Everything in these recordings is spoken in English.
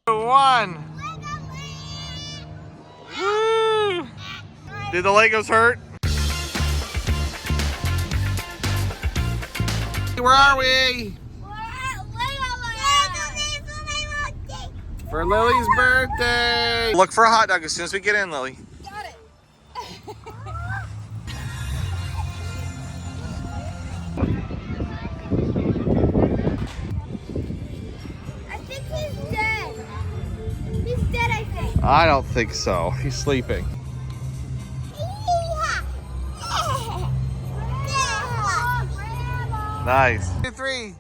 1. Woo! Did the Legos hurt? Where are we? For Lily's birthday. Look for a hot dog as soon as we get in, Lily. Got it. I think he's dead. He's dead, I think. I don't think so. He's sleeping. Nice. 2, 3,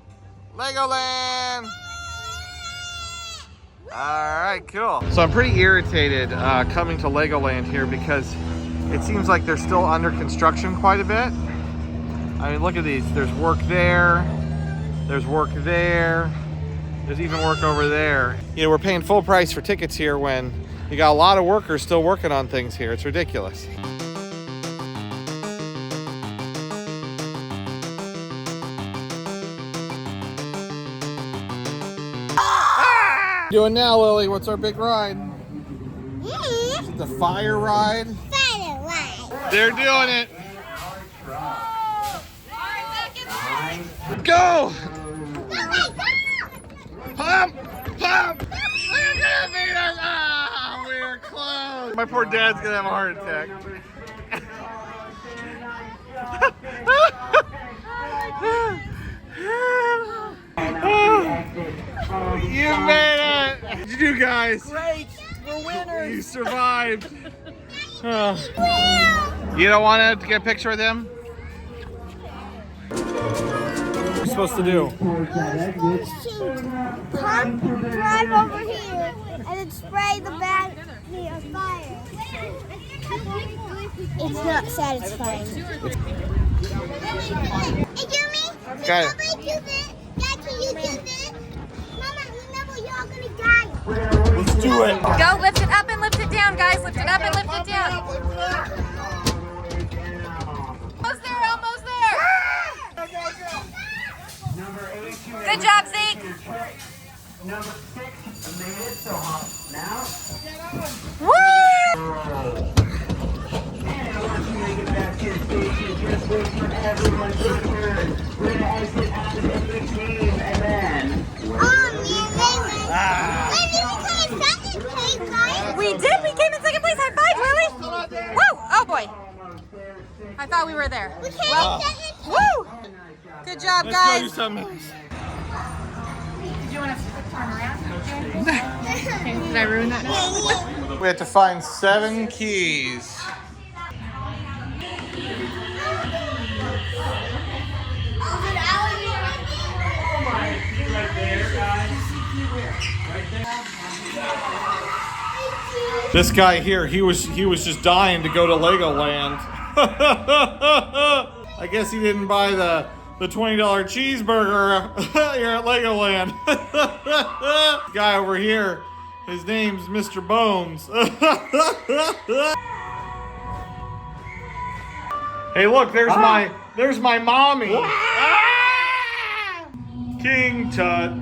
Legoland. All right, cool. So I'm pretty irritated coming to Legoland here because it seems like they're still under construction quite a bit. I mean, look at these. There's work there. There's work there. There's even work over there. You know, we're paying full price for tickets here when you got a lot of workers still working on things here. It's ridiculous. Doing now, Lily? What's our big ride? Is it the fire ride? Fire ride. They're doing it. Go! Pump! Pump! We're gonna beat us! Ah, we're close. My poor dad's gonna have a heart attack. You made it! What'd you do, guys? Great! We're winners! You survived. You don't want to get a picture with him? What are you supposed to do? Pump, drive over here, and then spray the bag on fire. It's not satisfying. Hey, Jeremy, Got it. somebody do this? Dad, can you do this? Mama, remember, you're all gonna die. Let's do it. Go, lift it up and lift it down, guys. Lift it up and lift it down. Almost there, almost there. Good job, Zeke. Number 6 made it, so hop now. Woo! And once you make it back to the station, just wait for everyone to return. We're gonna exit out of the team, and then... We did. We came in second place. High five, Lily. Woo! Oh boy. I thought we were there. Well, woo! Good job, Let's go do guys. something else. Did you want us to turn around? Did I ruin that now? We have to find 7 keys. This guy here, he was just dying to go to Legoland. I guess he didn't buy the $20 cheeseburger here at Legoland. This guy over here, his name's Mr. Bones. Hey, look, there's my mommy. King Tut.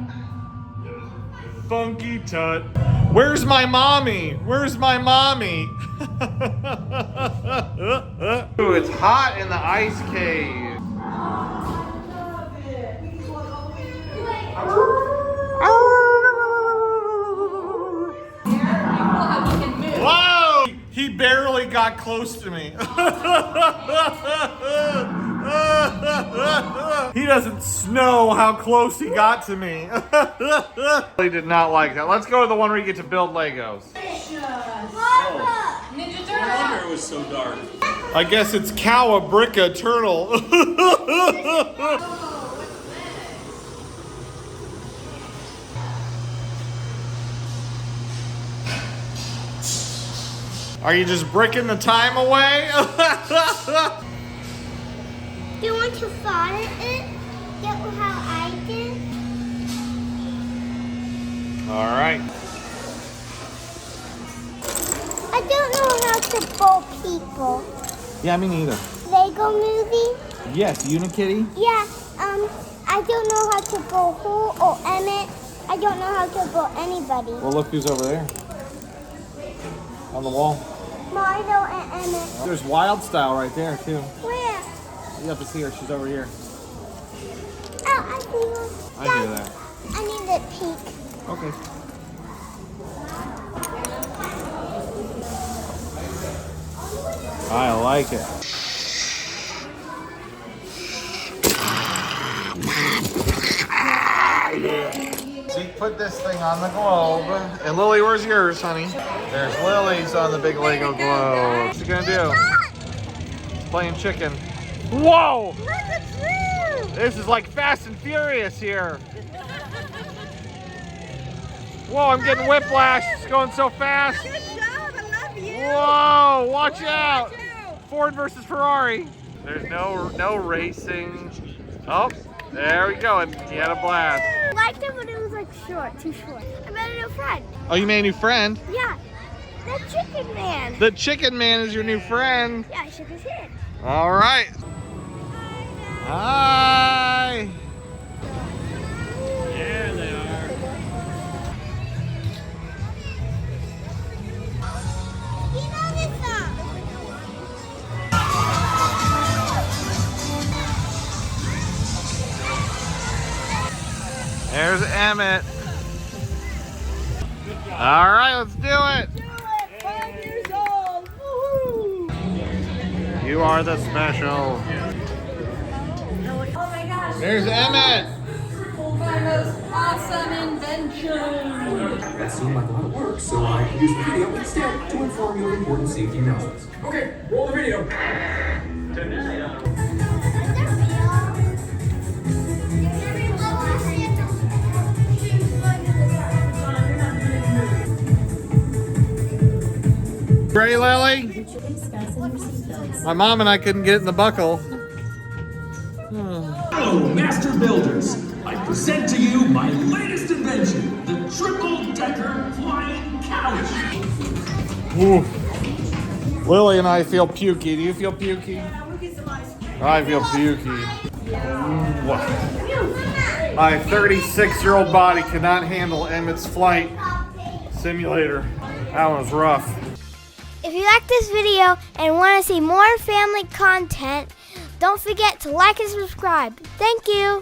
Funky Tut. Where's my mommy? Where's my mommy? Ooh, it's hot in the ice cave. Whoa! He barely got close to me. He doesn't know how close he got to me. He did not like that. Let's go to the one where you get to build Legos. No wonder it was so dark. I guess it's Cowabricka Turtle. Are you just bricking the time away? Do you want to fire it? Get how I did? All right. I don't know how to bowl people. Yeah, me neither. Lego movie? Yes, Unikitty. Yeah, I don't know how to bowl Who or Emmett I don't know how to build anybody. Well, look who's over there. On the wall. Milo and Emmett. There's Wild Style right there, too. Where? You have to see her. She's over here. Oh, I see her. I hear that. I need the pink. Okay. I like it. Zeke put this thing on the globe. And Lily, where's yours, honey? There's Lily's on the big Lego globe. What's she gonna do? Playing chicken. Whoa! Look at you! This is like Fast and Furious here. Whoa, I'm getting whiplash. It's going so fast. Good job, I love you. Whoa, watch out. Ford versus Ferrari. There's no racing. Oh, there we go. And he had a blast. I liked it, but it was like short, too short. I made a new friend. Oh, you made a new friend? Yeah, the chicken man. The chicken man is your new friend. Yeah, I shook his hand. All right. Hi. Yeah, they are. There's Emmett. All right, let's do it. 5 years old. Woohoo! You are the special. Oh my gosh. There's Emmett. My most awesome invention. That seemed like a lot of work, so I used the video instead to inform you of important safety announcements. Okay, roll the video. Gray Lily. My mom and I couldn't get it in the buckle. Hello, Master Builders. I present to you my latest invention, the triple-decker flying couch. Ooh. Lily and I feel pukey. Do you feel pukey? I feel pukey. My 36-year-old body cannot handle Emmett's flight simulator. That one was rough. If you like this video and want to see more family content, don't forget to like and subscribe. Thank you.